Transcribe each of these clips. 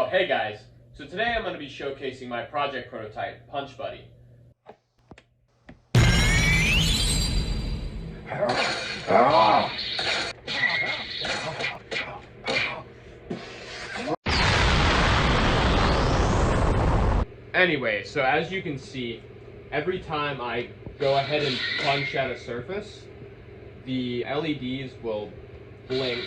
Oh, hey guys. So today I'm going to be showcasing my project prototype, Punch Buddy. Anyway, so as you can see, every time I go ahead and punch at a surface, the LEDs will blink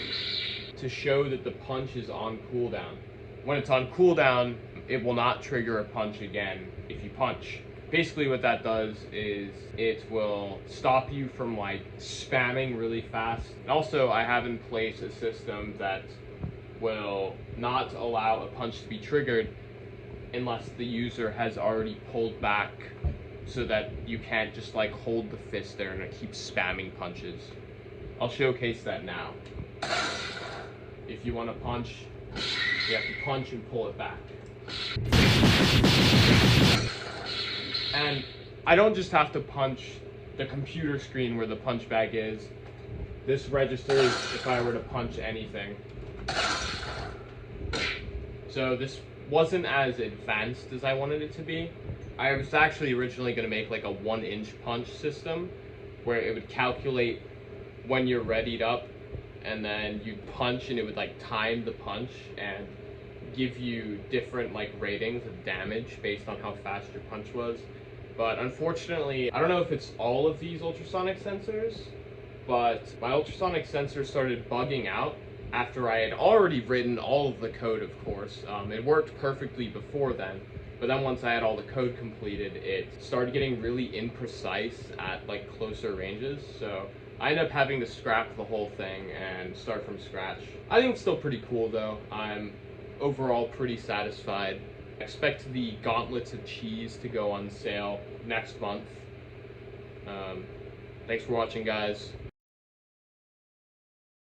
to show that the punch is on cooldown. When it's on cooldown, it will not trigger a punch again if you punch. Basically what that does is it will stop you from like spamming really fast. And also I have in place a system that will not allow a punch to be triggered unless the user has already pulled back, so that you can't just like hold the fist there and it keeps spamming punches. I'll showcase that now. If you want to punch, you have to punch and pull it back. And I don't just have to punch the computer screen where the punch bag is. This registers if I were to punch anything. So this wasn't as advanced as I wanted it to be. I was actually originally going to make like a 1-inch punch system where it would calculate when you're readied up, and then you'd punch and it would like time the punch and give you different like ratings of damage based on how fast your punch was. But unfortunately, I don't know if it's all of these ultrasonic sensors, but my ultrasonic sensor started bugging out after I had already written all of the code, of course. It worked perfectly before then, but then once I had all the code completed, it started getting really imprecise at like closer ranges, so I ended up having to scrap the whole thing and start from scratch. I think it's still pretty cool though. I'm overall pretty satisfied. Expect the Gauntlets of Cheese to go on sale next month. Thanks for watching, guys.